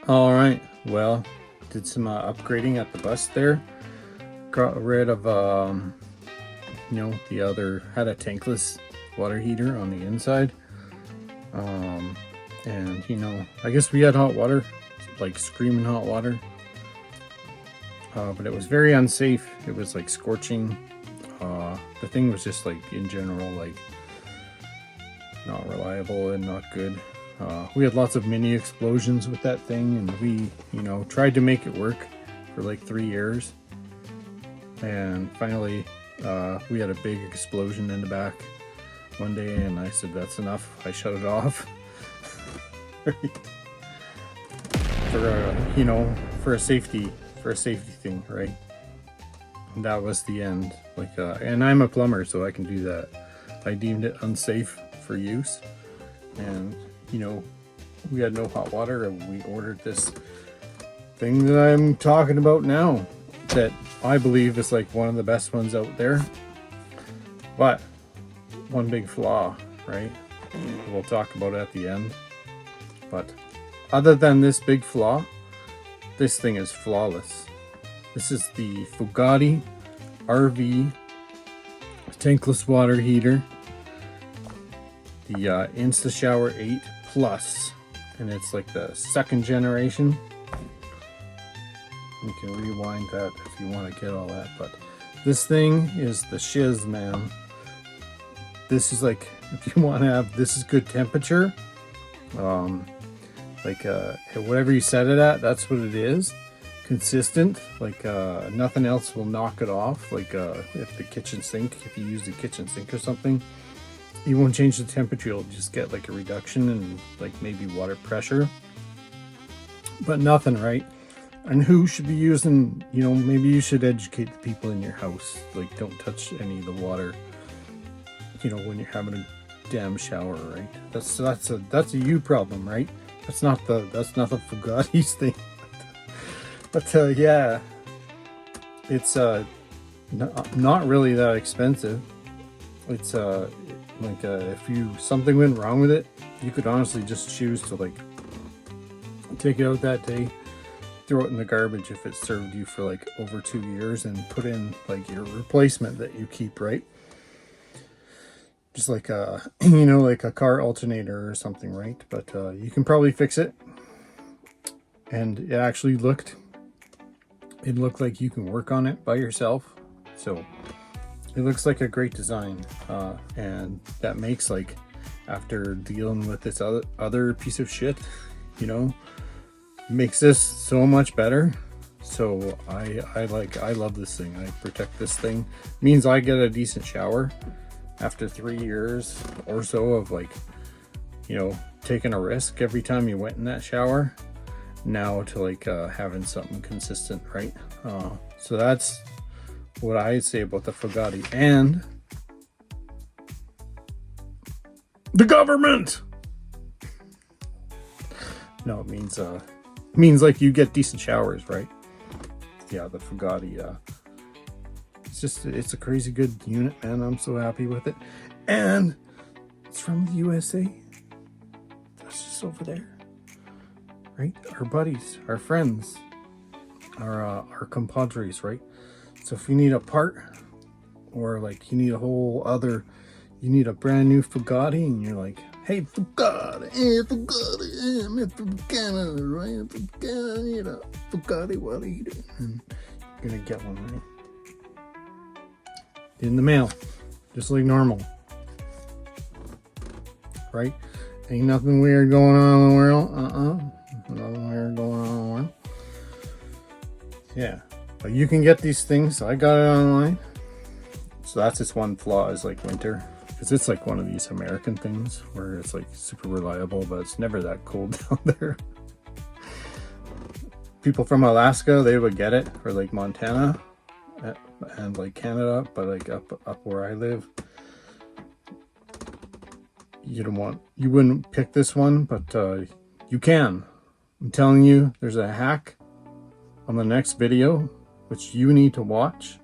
All right, well, did some upgrading at the bus there. Got rid of the other, had a tankless water heater on the inside. And I guess we had hot water, like screaming hot water. But it was very unsafe. It was like scorching. The thing was just like in general like not reliable and not good. We had lots of mini explosions with that thing, and we tried to make it work for like 3 years, and finally we had a big explosion in the back one day, and I said that's enough. I shut it off. For a safety thing, right? And that was the end. Like and I'm a plumber, so I can do that. I deemed it unsafe for use, and we had no hot water, and we ordered this thing that I'm talking about now, that I believe is like one of the best ones out there. But one big flaw, right? We'll talk about it at the end. But other than this big flaw, this thing is flawless. This is the Fogatti RV tankless water heater, the Insta Shower 8 Plus, and it's like the second generation. You can rewind that if you want to get all that, but this thing is the shiz, man. This is like, if you want to have, this is good temperature. Whatever you set it at, that's what it is. Consistent, like nothing else will knock it off. Like if the kitchen sink, if you use the kitchen sink or something, you won't change the temperature, you'll just get like a reduction in like maybe water pressure, but nothing, right? And who should be using, maybe you should educate the people in your house, like don't touch any of the water, when you're having a damn shower, right? That's a you problem, right? That's not the Fogatti's thing. But yeah, it's not really that expensive. It's if something went wrong with it, you could honestly just choose to like take it out that day, throw it in the garbage if it served you for like over 2 years, and put in like your replacement that you keep, right? Just like like a car alternator or something, right? But you can probably fix it. And it actually looked like you can work on it by yourself. So it looks like a great design, and that makes, like, after dealing with this other piece of shit, makes this so much better. So I love this thing. I protect this thing. It means I get a decent shower after 3 years or so of like taking a risk every time you went in that shower, now to like having something consistent, right? So that's what I say about the Fogatti. And the government, no, it means like you get decent showers, right? Yeah, the Fogatti, it's a crazy good unit, man. I'm so happy with it. And it's from the USA. That's just over there, right? Our buddies, our friends, our compadres, right? So if you need a part, or like you need you need a brand new Fogatti, and you're like, hey Fogatti, I'm from Canada, right? I'm from Canada, I need a Fogatti water heater, and you're gonna get one, right? In the mail, just like normal, right? Ain't nothing weird going on in the world. Nothing weird going on in the world. Yeah, but you can get these things. I got it online. So that's its one flaw, is like winter, because it's like one of these American things where it's like super reliable, but it's never that cold down there. People from Alaska, they would get it, or like Montana and like Canada, but like up where I live, you wouldn't pick this one, but you can. I'm telling you, there's a hack on the next video which you need to watch.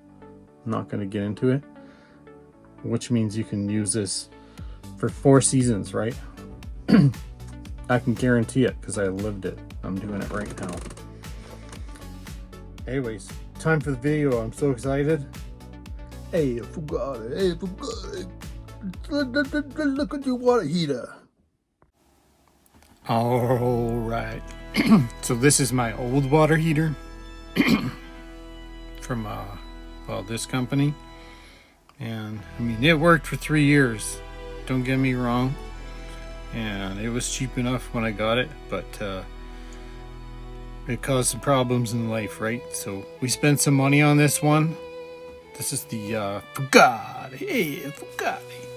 I'm not going to get into it, which means you can use this for 4 seasons, right? I can guarantee it because I lived it. I'm doing it right now. Anyways, time for the video. I'm so excited. Hey, Fogatti, hey, Fogatti. Look at your water heater. All right. So this is my old water heater from well, this company. And I mean, it worked for 3 years. Don't get me wrong. And it was cheap enough when I got it, but it caused some problems in life, right? So we spent some money on this one. This is the Fogatti, hey, Fogatti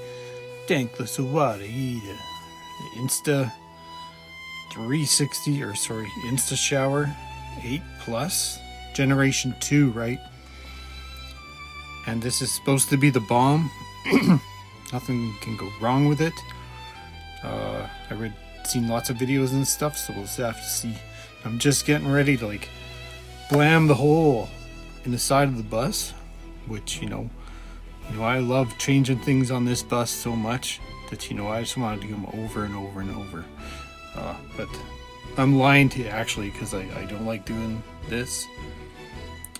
Tankless water heater, the Insta 360, or sorry, Insta Shower 8 Plus, Generation 2, right? And this is supposed to be the bomb. Nothing can go wrong with it. I've seen lots of videos and stuff, so we'll just have to see. I'm just getting ready to like blam the hole in the side of the bus, which you know I love changing things on this bus so much that I just want to do them over and over and over. But I'm lying to you actually, because I don't like doing this.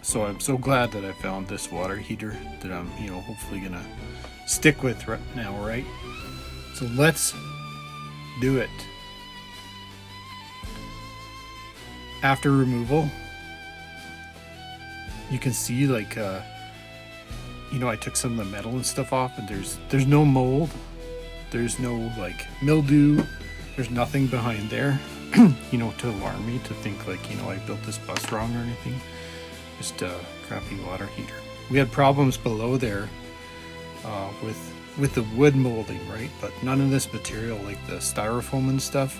So I'm so glad that I found this water heater that I'm hopefully gonna stick with right now, right? So let's do it. After removal, you can see like I took some of the metal and stuff off, and there's no mold, there's no like mildew, there's nothing behind there to alarm me to think like I built this bus wrong or anything. Just a crappy water heater. We had problems below there with the wood molding, right? But none of this material, like the styrofoam and stuff,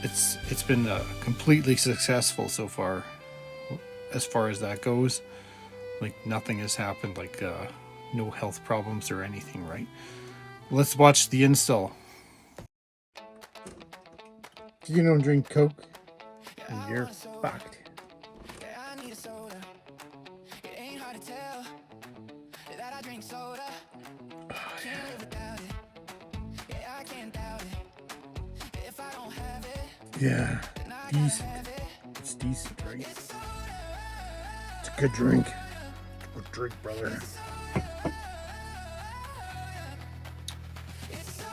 it's been completely successful so far as that goes. Like nothing has happened, like no health problems or anything, right? Let's watch the install. You don't drink Coke and you're fucked. Yeah, decent. It's decent, right? It's a good drink. Good drink, brother.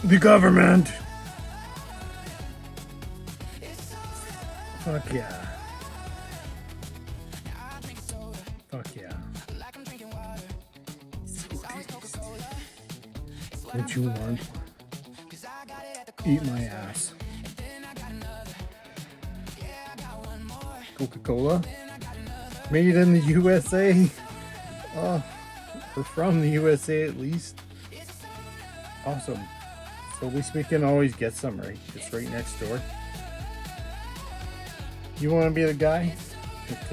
The government. Fuck yeah. Fuck yeah. So tasty. What you want? Eat my ass. Coca-Cola, made in the USA. Oh, we're from the USA at least. Awesome. So at least we can always get some, right? It's right next door. You want to be the guy that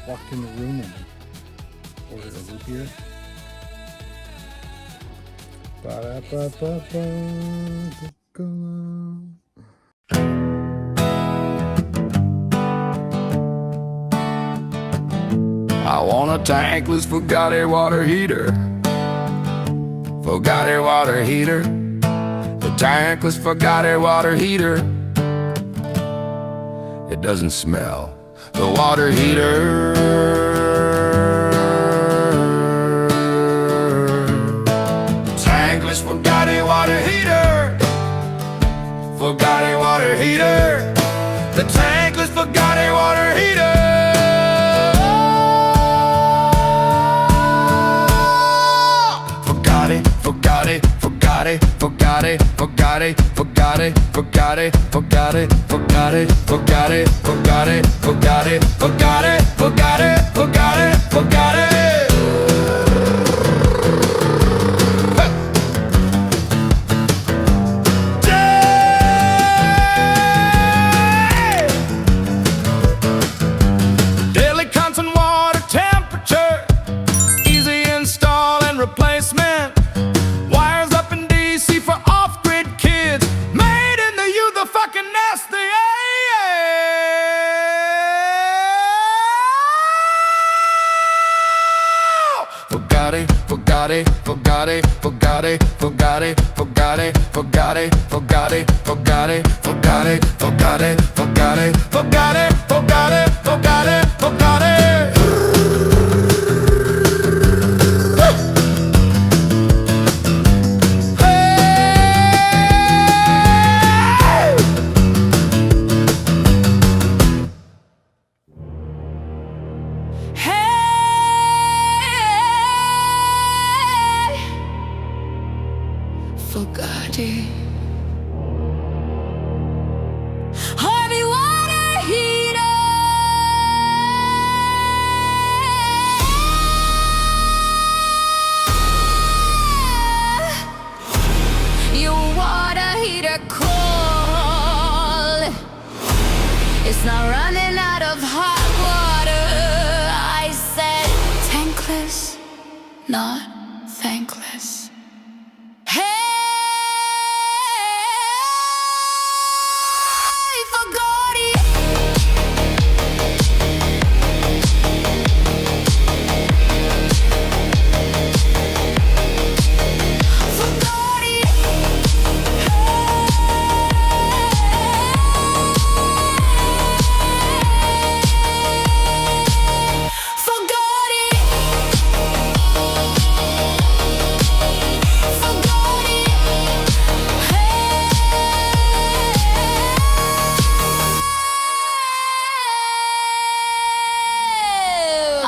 walked in the room and ordered a root beer? Coca-Cola. I want a tankless Fogatti water heater. Fogatti water heater. The tankless Fogatti water heater. It doesn't smell. The water heater. Tankless Fogatti water heater. Fogatti water heater. The tankless Fogatti water heater. Fogatti, Fogatti, Fogatti, Fogatti, Fogatti, Fogatti, Fogatti, Fogatti, Fogatti, Fogatti, Fogatti, Fogatti, Fogatti, Fogatti, Fogatti. Daily constant water temperature, easy install and replacement. Fogatti, Fogatti, Fogatti, Fogatti, Fogatti, Fogatti. Fogatti, Fogatti, Fogatti, Fogatti, Fogatti, Fogatti, Fogatti, Fogatti, Fogatti, Fogatti, Fogatti. Fogatti. Harvey water heater. Your water heater cold. It's not running out of hot water. I said tankless, not thankless.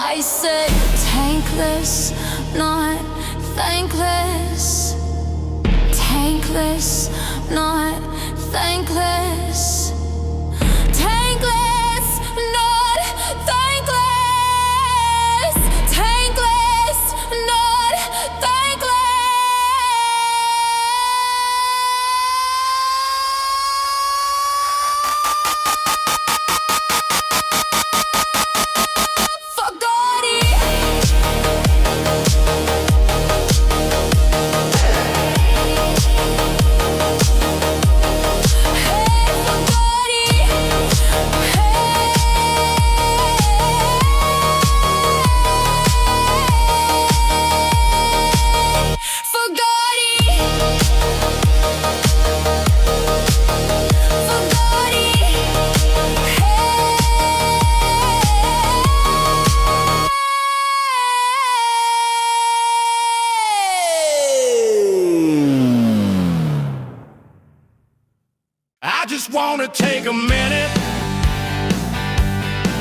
I said tankless, not thankless. Tankless, not thankless. Tankless, not thankless. Tankless, not I just want to take a minute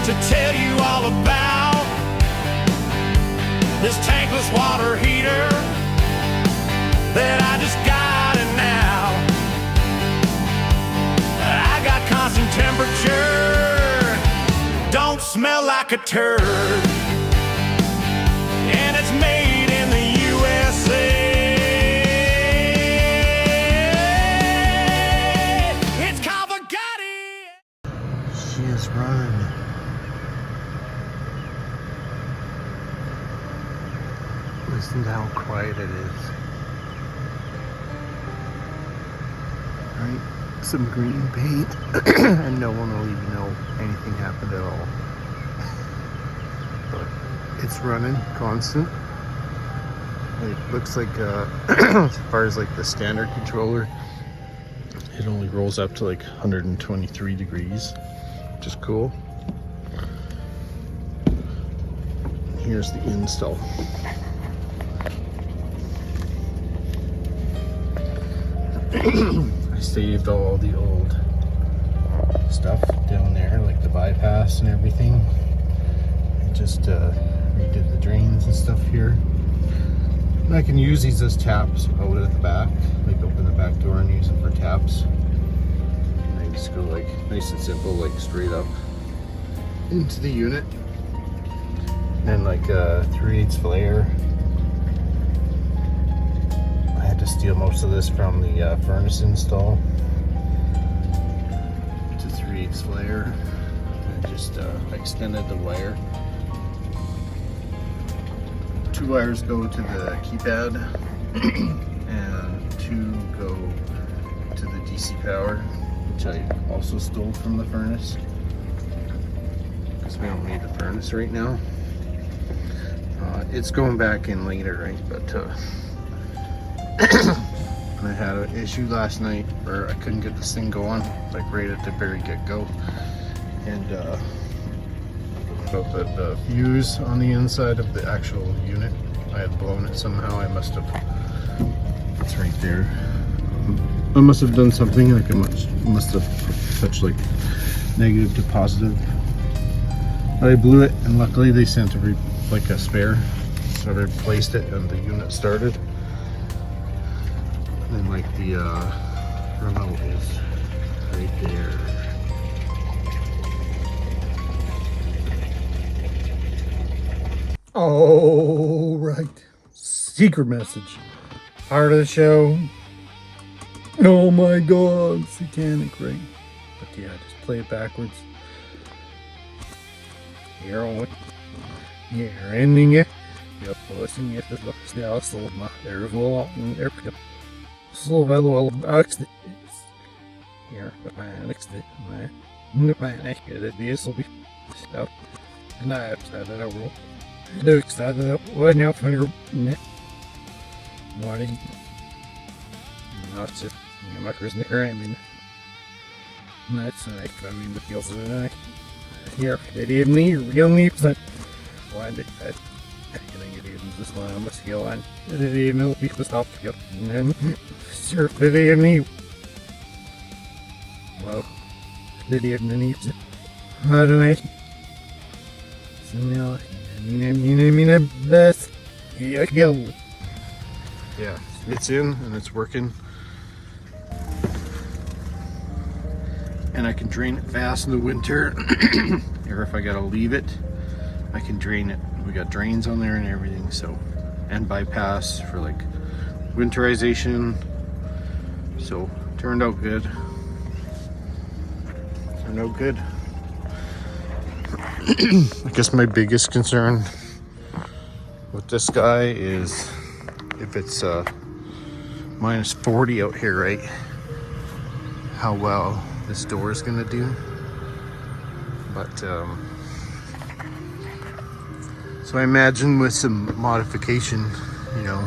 to tell you all about this tankless water heater that I just got it now. I got constant temperature, don't smell like a turd, and it's made in the USA. Run. Listen to how quiet it is. Right? Some green paint and no one will even know anything happened at all. But it's running constant. It looks like as far as like the standard controller, it only rolls up to like 123 degrees. Which is cool. Here's the install. I saved all the old stuff down there, like the bypass and everything. I just redid the drains and stuff here. And I can use these as taps out at the back, like open the back door and use them for taps. Just go like nice and simple, like straight up into the unit. And then like 3/8 flare. I had to steal most of this from the furnace install to 3/8 flare. I just extended the wire. 2 wires go to the keypad and 2 go to the DC power, which I also stole from the furnace because we don't need the furnace right now. It's going back in later, right? But I had an issue last night where I couldn't get this thing going, like right at the very get-go. And about the fuse on the inside of the actual unit, I had blown it somehow. I must have, it's right there. I must have done something, like I must have touched like negative to positive. But I blew it, and luckily they sent like a spare, so I replaced it and the unit started. And then like the remote is right there. All right, secret message, part of the show. Oh my god, satanic, right? But yeah, just play it backwards. You're ending it. You're pushing it. This looks now so much. There's a lot in there. So well, actually, here, but my next day, my next day, this will be stuff. And I have started over. Do started up. What now for your net? Morning. Not just my Christmas. I mean, that's nice. I mean, the feels of the night. Here, it even real neat. Why did that? I think it even this one on the scale line. It even be the stop to get. And sure, it even well, it even needs it. How do I? So now, I mean, that's yeah, it's in and it's working. And I can drain it fast in the winter. Or if I gotta leave it, I can drain it. We got drains on there and everything, so, and bypass for like winterization. So turned out good. Turned out good. I guess my biggest concern with this guy is if it's minus 40 out here, right? How well this door is gonna do. But so I imagine with some modification, you know,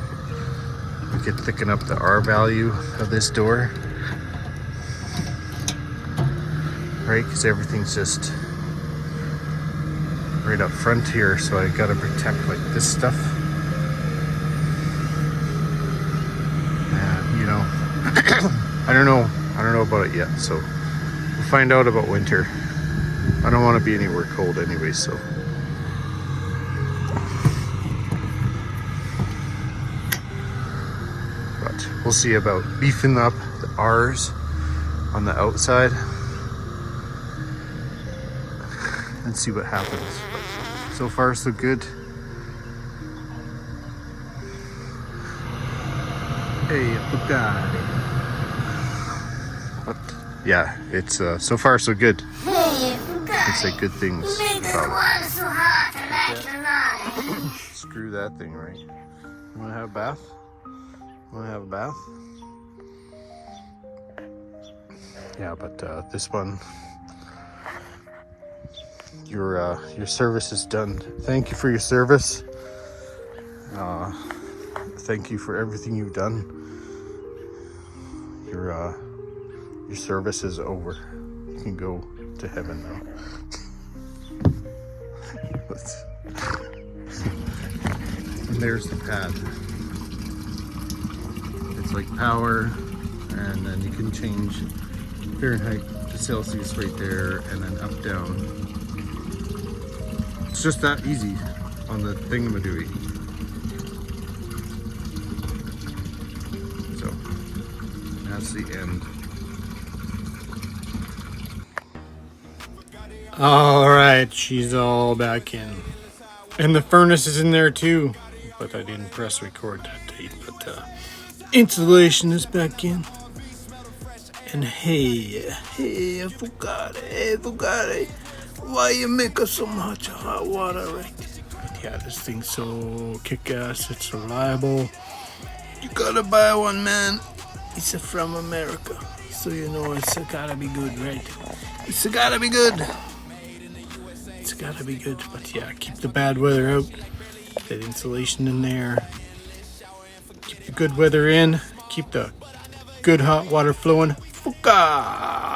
we could thicken up the R value of this door, right? Because everything's just right up front here, so I gotta protect like this stuff. And you know, I don't know about it yet, so we'll find out about winter. I don't want to be anywhere cold anyway, so. But we'll see about beefing up the R's on the outside and see what happens. But so far, so good. Hey, Fogatti. But yeah, it's so far so good. Can say good things about it. Screw that thing, right? You wanna have a bath? Wanna have a bath? Yeah, but this one, your service is done. Thank you for your service. Thank you for everything you've done. Your service is over. You can go to heaven now. And there's the pad. It's like power, and then you can change Fahrenheit to Celsius right there, and then up down. It's just that easy on the thingamadooey. So that's the end. All right, she's all back in. And the furnace is in there too, but I didn't press record that date. But insulation is back in. And hey, Fogatti, why you make us so much hot water, right? But yeah, this thing's so kick-ass, it's reliable. You gotta buy one, man. It's from America, so you know it's gotta be good, right? It's gotta be good. It's gotta be good, but yeah, keep the bad weather out. That insulation in there. Keep the good weather in. Keep the good hot water flowing. Fuka!